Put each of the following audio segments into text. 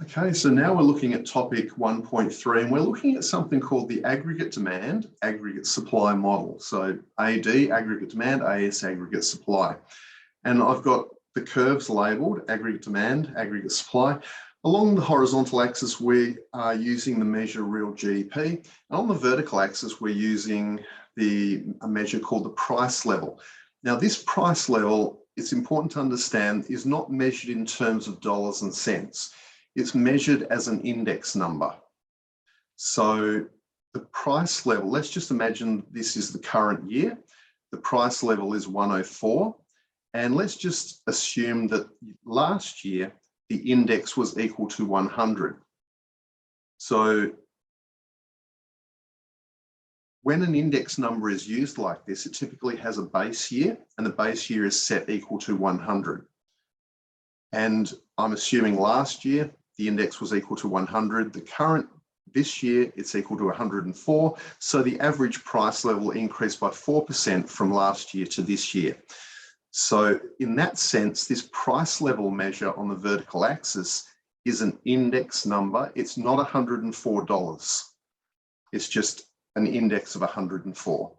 Okay, so now we're looking at topic 1.3, and we're looking at something called the aggregate demand, aggregate supply model. So AD, aggregate demand, AS, aggregate supply. And I've got the curves labeled, aggregate demand, aggregate supply. Along the horizontal axis, we are using the measure real GDP. And on the vertical axis, we're using a measure called the price level. Now, this price level, it's important to understand, is not measured in terms of dollars and cents. It's measured as an index number. So the price level, let's just imagine this is the current year. The price level is 104. And let's just assume that last year, the index was equal to 100. So when an index number is used like this, it typically has a base year, and the base year is set equal to 100. And I'm assuming last year, the index was equal to 100. This year, it's equal to 104. So the average price level increased by 4% from last year to this year. So in that sense, this price level measure on the vertical axis is an index number. It's not $104. It's just an index of 104.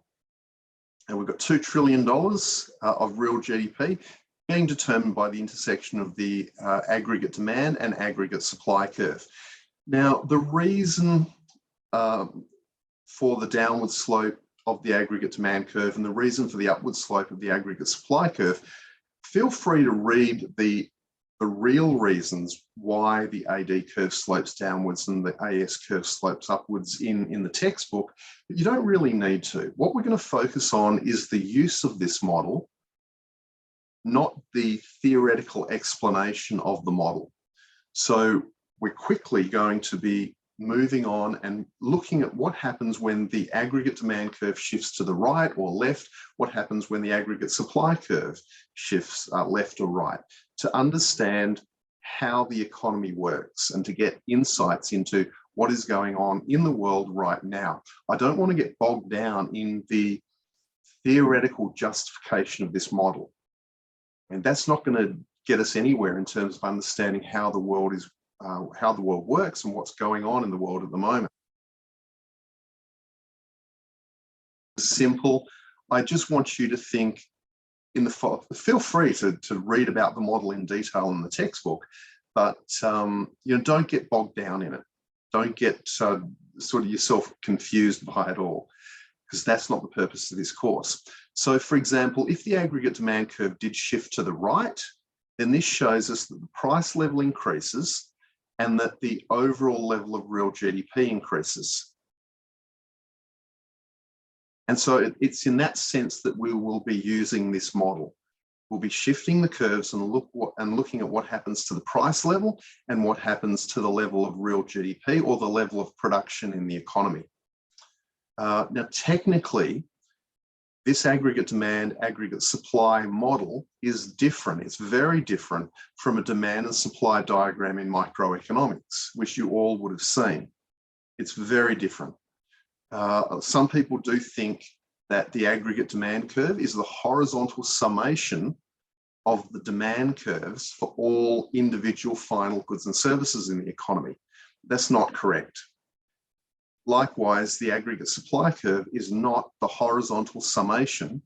And we've got $2 trillion of real GDP being determined by the intersection of the aggregate demand and aggregate supply curve. Now, the reason for the downward slope of the aggregate demand curve and the reason for the upward slope of the aggregate supply curve, feel free to read the real reasons why the AD curve slopes downwards and the AS curve slopes upwards in the textbook, but you don't really need to. What we're going to focus on is the use of this model, not the theoretical explanation of the model. So we're quickly going to be moving on and looking at what happens when the aggregate demand curve shifts to the right or left, what happens when the aggregate supply curve shifts left or right, to understand how the economy works and to get insights into what is going on in the world right now. I don't want to get bogged down in the theoretical justification of this model. And that's not going to get us anywhere in terms of understanding how the world is, how the world works and what's going on in the world at the moment. Simple. I just want you to think feel free to read about the model in detail in the textbook, but don't get bogged down in it. Don't get sort of yourself confused by it all, because that's not the purpose of this course. So for example, if the aggregate demand curve did shift to the right, then this shows us that the price level increases and that the overall level of real GDP increases. And so it's in that sense that we will be using this model. We'll be shifting the curves and looking at what happens to the price level and what happens to the level of real GDP or the level of production in the economy. Now, technically, this aggregate demand, aggregate supply model is different. It's very different from a demand and supply diagram in microeconomics, which you all would have seen. It's very different. Some people do think that the aggregate demand curve is the horizontal summation of the demand curves for all individual final goods and services in the economy. That's not correct. Likewise, the aggregate supply curve is not the horizontal summation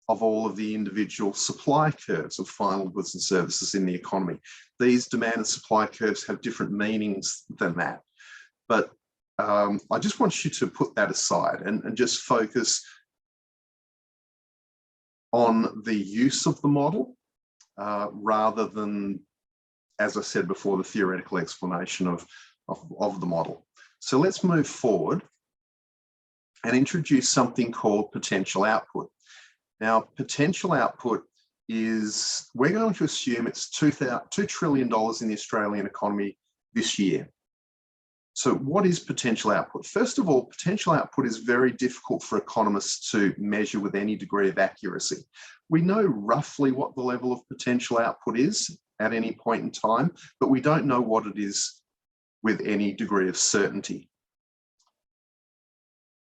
of all of the individual supply curves of final goods and services in the economy. These demand and supply curves have different meanings than that. But I just want you to put that aside and just focus on the use of the model rather than, as I said before, the theoretical explanation of the model. So let's move forward and introduce something called potential output. Now, potential output is, we're going to assume it's $2 trillion in the Australian economy this year. So what is potential output? First of all, potential output is very difficult for economists to measure with any degree of accuracy. We know roughly what the level of potential output is at any point in time, but we don't know what it is with any degree of certainty.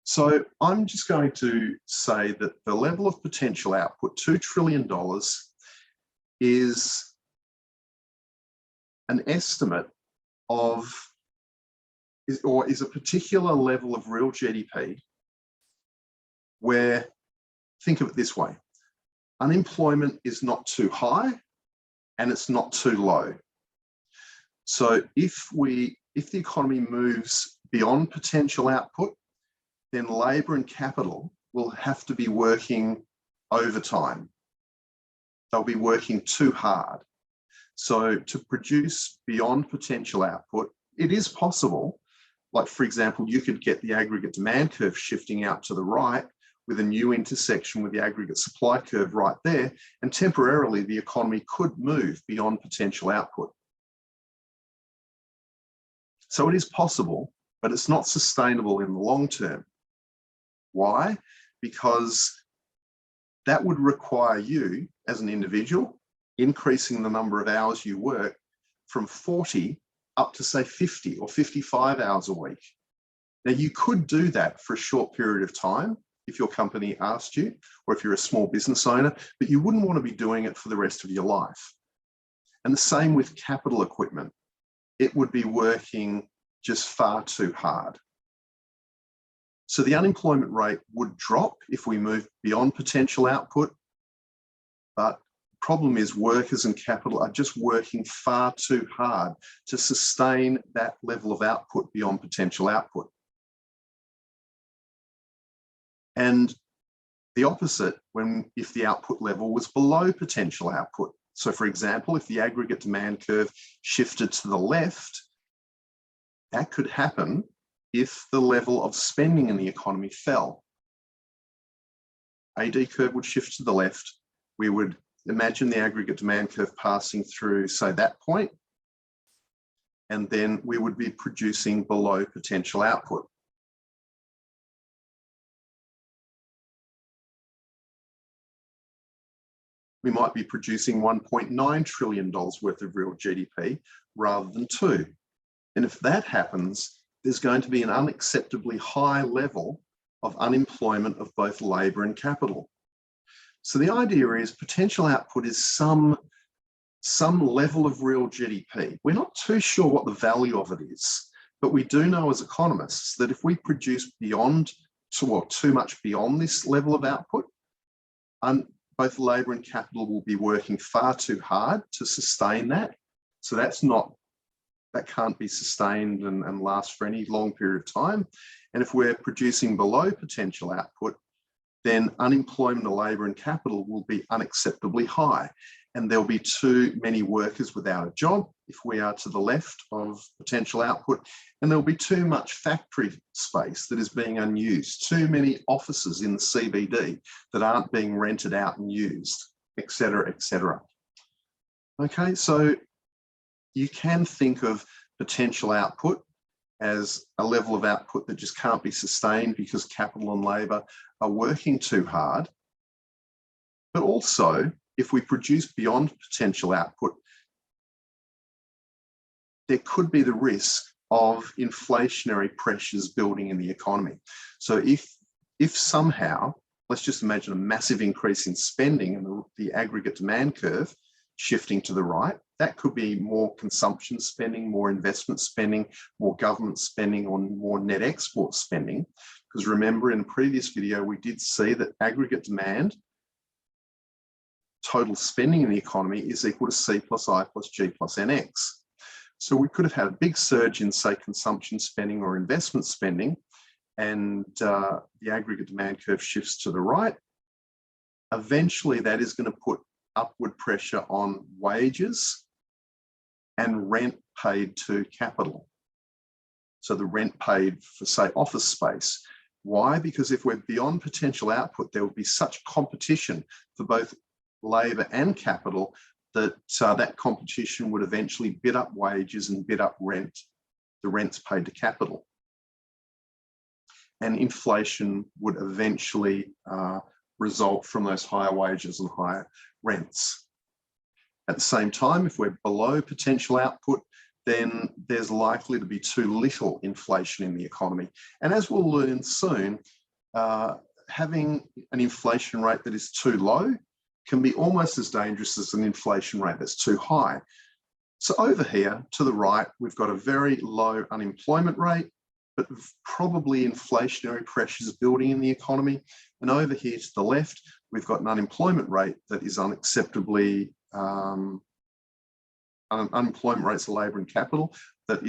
So I'm just going to say that the level of potential output, $2 trillion, is an estimate of, is a particular level of real GDP where, think of it this way, unemployment is not too high and it's not too low. So if the economy moves beyond potential output, then labour and capital will have to be working overtime. They'll be working too hard. So to produce beyond potential output, it is possible. Like, for example, you could get the aggregate demand curve shifting out to the right with a new intersection with the aggregate supply curve right there, and temporarily the economy could move beyond potential output. So it is possible, but it's not sustainable in the long term. Why? Because that would require you as an individual increasing the number of hours you work from 40 up to, say, 50 or 55 hours a week. Now, you could do that for a short period of time if your company asked you, or if you're a small business owner, but you wouldn't want to be doing it for the rest of your life. And the same with capital equipment. It would be working just far too hard. So the unemployment rate would drop if we move beyond potential output, but the problem is workers and capital are just working far too hard to sustain that level of output beyond potential output. And the opposite if the output level was below potential output. So for example, if the aggregate demand curve shifted to the left, that could happen if the level of spending in the economy fell. AD curve would shift to the left. We would imagine the aggregate demand curve passing through, say, that point, and then we would be producing below potential output. We might be producing $1.9 trillion worth of real GDP rather than 2. And if that happens, there's going to be an unacceptably high level of unemployment of both labour and capital. So the idea is potential output is some level of real GDP. We're not too sure what the value of it is, but we do know as economists that if we produce too much beyond this level of output, both labour and capital will be working far too hard to sustain that. So that can't be sustained and last for any long period of time. And if we're producing below potential output, then unemployment of labour and capital will be unacceptably high. And there'll be too many workers without a job if we are to the left of potential output, and there'll be too much factory space that is being unused, too many offices in the CBD that aren't being rented out and used, et cetera, et cetera. Okay, so you can think of potential output as a level of output that just can't be sustained because capital and labour are working too hard. But also, if we produce beyond potential output, there could be the risk of inflationary pressures building in the economy. So if somehow, let's just imagine a massive increase in spending and the aggregate demand curve shifting to the right, that could be more consumption spending, more investment spending, more government spending, or more net export spending. Because remember, in a previous video, we did see that aggregate demand, total spending in the economy, is equal to C plus I plus G plus NX. So we could have had a big surge in, say, consumption spending or investment spending, and the aggregate demand curve shifts to the right. Eventually, that is going to put upward pressure on wages and rent paid to capital. So the rent paid for, say, office space. Why? Because if we're beyond potential output, there will be such competition for both labour and capital that that competition would eventually bid up wages and bid up rent, the rents paid to capital. And inflation would eventually result from those higher wages and higher rents. At the same time, if we're below potential output, then there's likely to be too little inflation in the economy. And as we'll learn soon, having an inflation rate that is too low can be almost as dangerous as an inflation rate that's too high. So over here to the right, we've got a very low unemployment rate, but probably inflationary pressures building in the economy. And over here to the left, we've got an unemployment rate that is unacceptably, unemployment rates of labour and capital that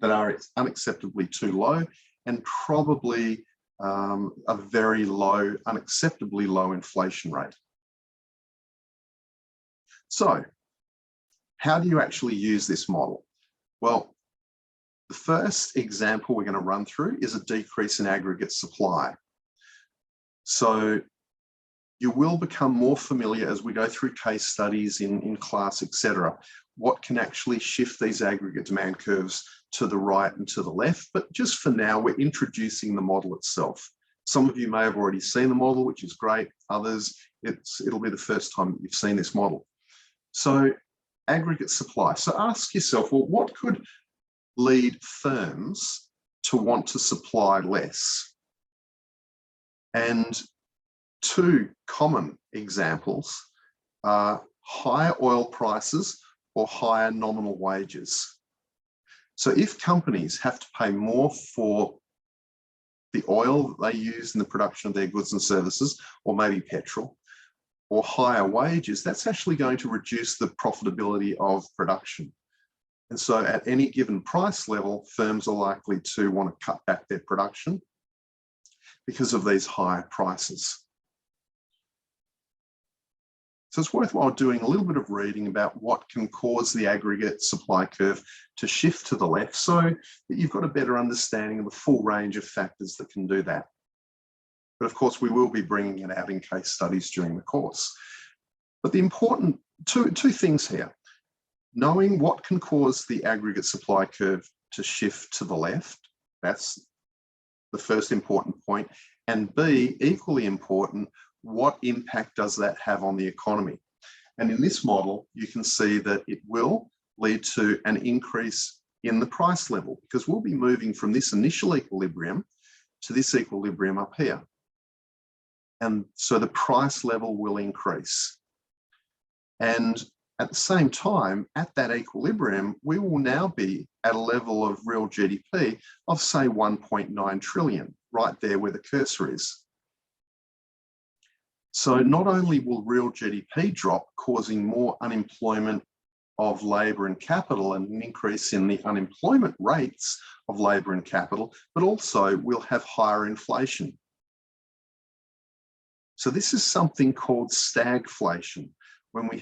are unacceptably too low, and probably a very low, unacceptably low inflation rate. So how do you actually use this model? Well, the first example we're going to run through is a decrease in aggregate supply. So you will become more familiar as we go through case studies in class, etc., what can actually shift these aggregate demand curves to the right and to the left. But just for now, we're introducing the model itself. Some of you may have already seen the model, which is great. Others, it'll be the first time that you've seen this model. So aggregate supply. So ask yourself, well, what could lead firms to want to supply less? And two common examples are higher oil prices or higher nominal wages. So if companies have to pay more for the oil that they use in the production of their goods and services, or maybe petrol, or higher wages, that's actually going to reduce the profitability of production. And so at any given price level, firms are likely to want to cut back their production because of these higher prices. So it's worthwhile doing a little bit of reading about what can cause the aggregate supply curve to shift to the left, so that you've got a better understanding of the full range of factors that can do that. But of course, we will be bringing it out in case studies during the course. But the important two things here: knowing what can cause the aggregate supply curve to shift to the left, that's the first important point, and B, equally important, what impact does that have on the economy? And in this model, you can see that it will lead to an increase in the price level, because we'll be moving from this initial equilibrium to this equilibrium up here. And so the price level will increase. And at the same time, at that equilibrium, we will now be at a level of real GDP of, say, 1.9 trillion, right there where the cursor is. So not only will real GDP drop, causing more unemployment of labour and capital and an increase in the unemployment rates of labour and capital, but also we'll have higher inflation. So this is something called stagflation, when we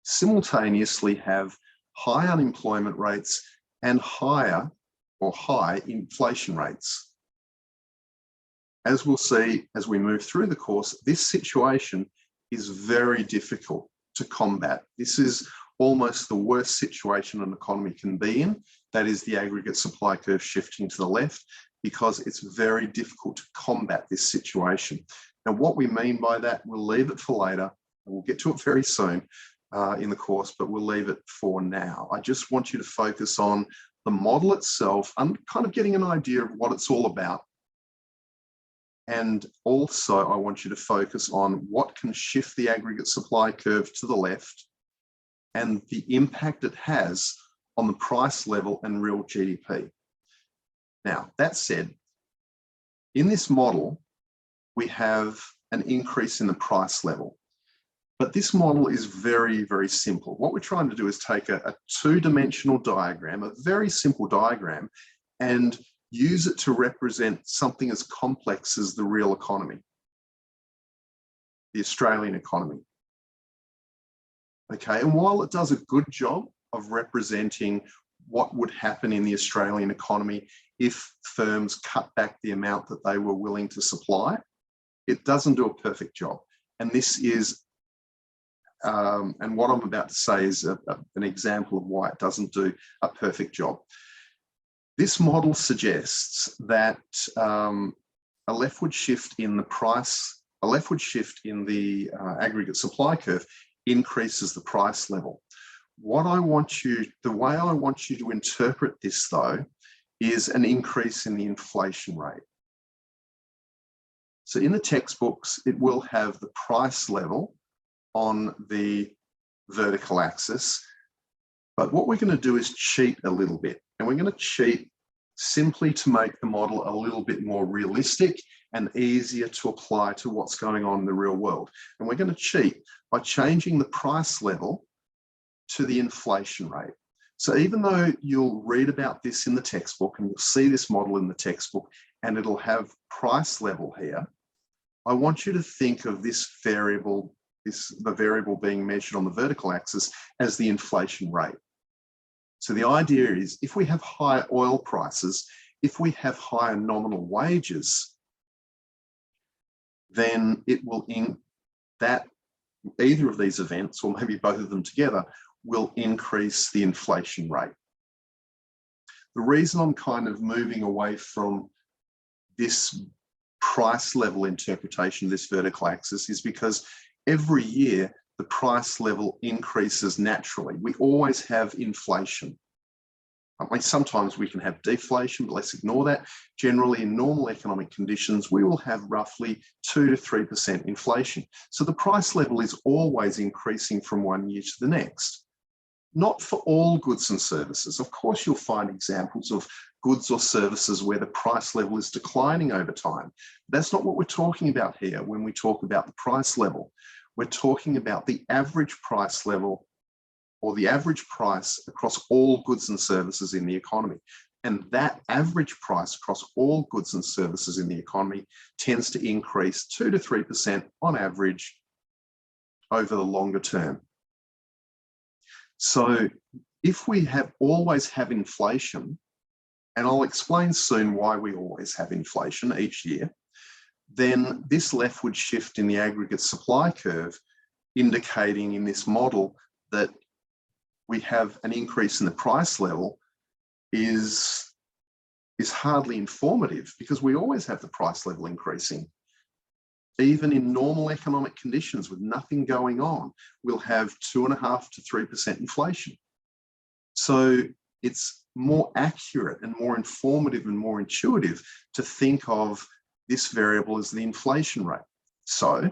simultaneously have high unemployment rates and high inflation rates. As we'll see as we move through the course, this situation is very difficult to combat. This is almost the worst situation an economy can be in. That is the aggregate supply curve shifting to the left, because it's very difficult to combat this situation. Now, what we mean by that, we'll leave it for later. We'll get to it very soon in the course, but we'll leave it for now. I just want you to focus on the model itself and kind of getting an idea of what it's all about. And also, I want you to focus on what can shift the aggregate supply curve to the left and the impact it has on the price level and real GDP. Now, that said, in this model, we have an increase in the price level. But this model is very, very simple. What we're trying to do is take a two-dimensional diagram, a very simple diagram, and use it to represent something as complex as the real economy, the Australian economy. Okay, and while it does a good job of representing what would happen in the Australian economy if firms cut back the amount that they were willing to supply, it doesn't do a perfect job. And this is, and what I'm about to say is an example of why it doesn't do a perfect job. This model suggests that a leftward shift in the price, a leftward shift in the aggregate supply curve increases the price level. The way I want you to interpret this, though, is an increase in the inflation rate. So in the textbooks, it will have the price level on the vertical axis But what we're going to do is cheat a little bit, and we're going to cheat simply to make the model a little bit more realistic and easier to apply to what's going on in the real world. And we're going to cheat by changing the price level to the inflation rate. So even though you'll read about this in the textbook and you'll see this model in the textbook and it'll have price level here, I want you to think of this variable, the variable being measured on the vertical axis, as the inflation rate. So the idea is, if we have higher oil prices, if we have higher nominal wages, then it will, either of these events, or maybe both of them together, will increase the inflation rate. The reason I'm kind of moving away from this price level interpretation of this vertical axis is because every year the price level increases naturally. We always have inflation. I mean, sometimes we can have deflation, but let's ignore that. Generally, in normal economic conditions, we will have roughly 2 to 3% inflation. So the price level is always increasing from one year to the next. Not for all goods and services. Of course, you'll find examples of goods or services where the price level is declining over time. That's not what we're talking about here when we talk about the price level. We're talking about the average price level, or the average price across all goods and services in the economy. And that average price across all goods and services in the economy tends to increase 2 to 3% on average over the longer term. So if we always have inflation, and I'll explain soon why we always have inflation each year, then this leftward shift in the aggregate supply curve, indicating in this model that we have an increase in the price level, is hardly informative, because we always have the price level increasing. Even in normal economic conditions with nothing going on, we'll have 2.5 to 3% inflation. So it's more accurate and more informative and more intuitive to think of this variable as the inflation rate. So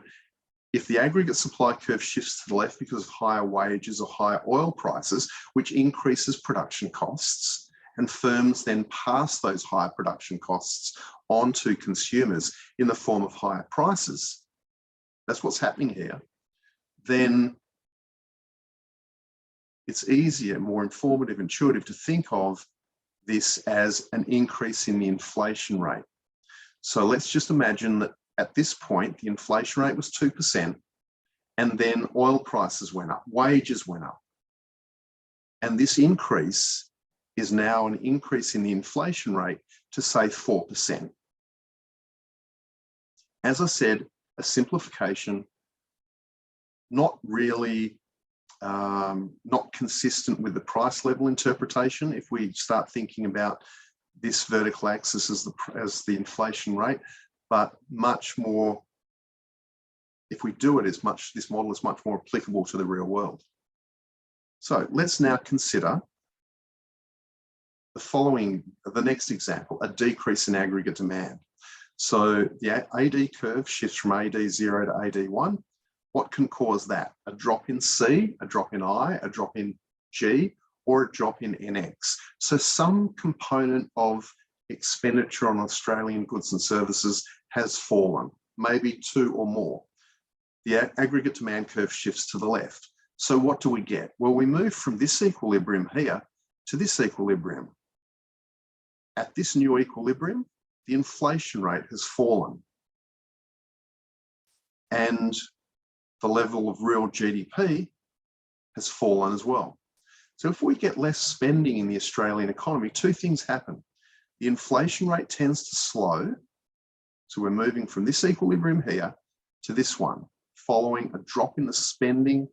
if the aggregate supply curve shifts to the left because of higher wages or higher oil prices, which increases production costs, and firms then pass those higher production costs on to consumers in the form of higher prices, that's what's happening here, then it's easier, more informative, intuitive to think of this as an increase in the inflation rate. So let's just imagine that at this point, the inflation rate was 2%, and then oil prices went up, wages went up. And this increase is now an increase in the inflation rate to, say, 4%. As I said, a simplification, not really, not consistent with the price level interpretation. If we start thinking about this vertical axis as the inflation rate, but much more, if we do it this model is much more applicable to the real world. So let's now consider the next example, a decrease in aggregate demand. So the AD curve shifts from AD0 to AD1. What can cause that? A drop in C, a drop in I, a drop in G, or a drop in NX. So some component of expenditure on Australian goods and services has fallen, maybe 2 or more. The aggregate demand curve shifts to the left. So what do we get? Well, we move from this equilibrium here to this equilibrium. At this new equilibrium, the inflation rate has fallen, and the level of real GDP has fallen as well. So if we get less spending in the Australian economy, 2 things happen. The inflation rate tends to slow. So we're moving from this equilibrium here to this one, following a drop in the spending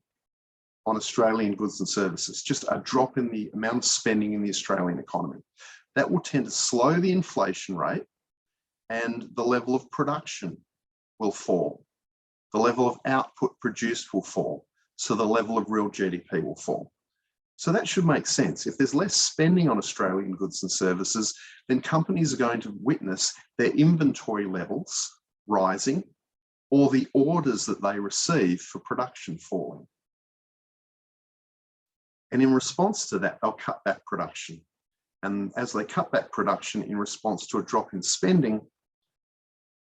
on Australian goods and services, just a drop in the amount of spending in the Australian economy. That will tend to slow the inflation rate, and the level of production will fall. The level of output produced will fall. So the level of real GDP will fall. So that should make sense. If there's less spending on Australian goods and services, then companies are going to witness their inventory levels rising, or the orders that they receive for production falling. And in response to that, they'll cut back production. And as they cut back production in response to a drop in spending,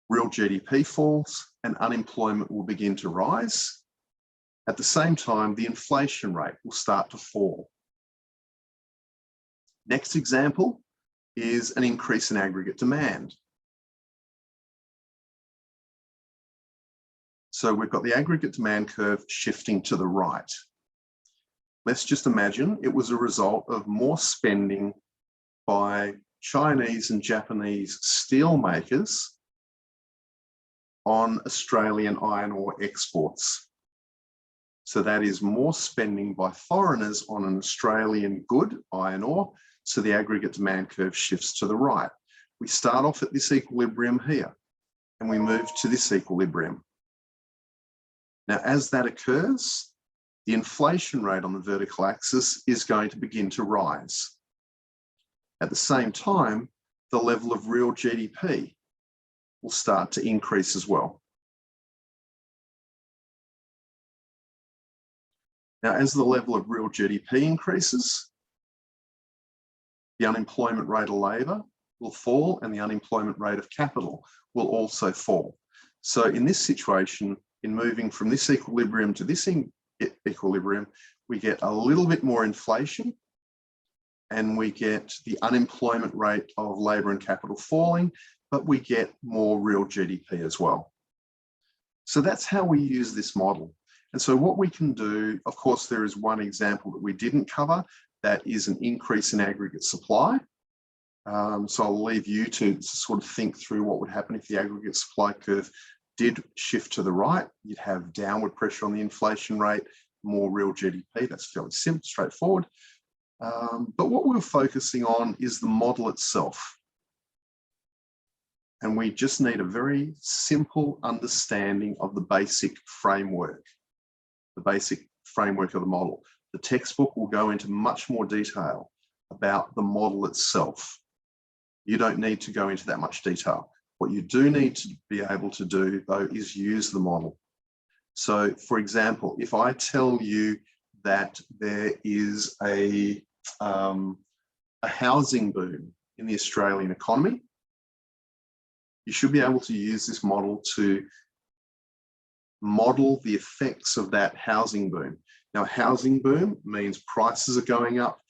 real GDP falls and unemployment will begin to rise. At the same time, the inflation rate will start to fall. Next example is an increase in aggregate demand. So we've got the aggregate demand curve shifting to the right. Let's just imagine it was a result of more spending by Chinese and Japanese steel makers on Australian iron ore exports. So that is more spending by foreigners on an Australian good, iron ore, so the aggregate demand curve shifts to the right. We start off at this equilibrium here, and we move to this equilibrium. Now, as that occurs, the inflation rate on the vertical axis is going to begin to rise. At the same time, the level of real GDP will start to increase as well. Now, as the level of real GDP increases, the unemployment rate of labour will fall and the unemployment rate of capital will also fall. So in this situation, in moving from this equilibrium to this equilibrium, we get a little bit more inflation and we get the unemployment rate of labour and capital falling, but we get more real GDP as well. So that's how we use this model. And so what we can do, of course, there is one example that we didn't cover, that is an increase in aggregate supply. So I'll leave you to sort of think through what would happen if the aggregate supply curve did shift to the right. You'd have downward pressure on the inflation rate, more real GDP. That's fairly simple, straightforward. But what we're focusing on is the model itself. And we just need a very simple understanding of the basic framework of the model. The textbook will go into much more detail about the model itself. You don't need to go into that much detail. What you do need to be able to do, though, is use the model. So, for example, if I tell you that there is a housing boom in the Australian economy, you should be able to use this model to model the effects of that housing boom. Now, a housing boom means prices are going up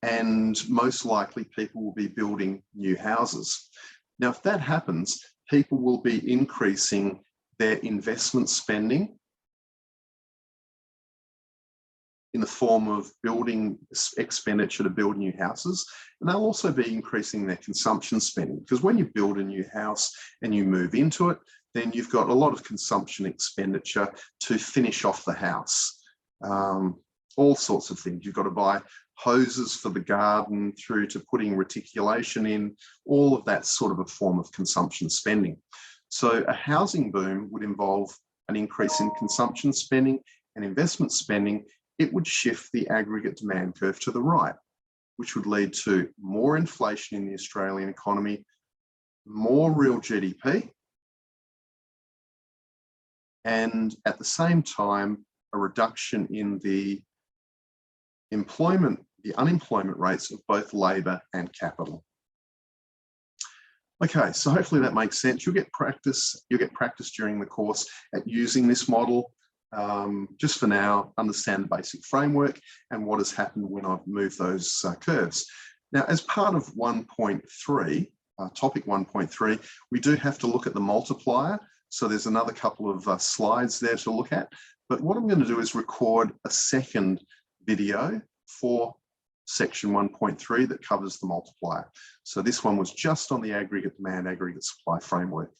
and most likely people will be building new houses. Now, if that happens, people will be increasing their investment spending in the form of building expenditure to build new houses, and they'll also be increasing their consumption spending, because when you build a new house and you move into it, then you've got a lot of consumption expenditure to finish off the house. All sorts of things. You've got to buy hoses for the garden through to putting reticulation in, all of that sort of a form of consumption spending. So a housing boom would involve an increase in consumption spending and investment spending. It would shift the aggregate demand curve to the right, which would lead to more inflation in the Australian economy, more real GDP, and at the same time, a reduction in the unemployment rates of both labour and capital. Okay, so hopefully that makes sense. You'll get practice during the course at using this model. Just for now, understand the basic framework and what has happened when I've moved those curves. Now, as part of 1.3, topic 1.3, we do have to look at the multiplier. So there's another couple of slides there to look at. But what I'm going to do is record a second video for section 1.3 that covers the multiplier. So this one was just on the aggregate demand, aggregate supply framework.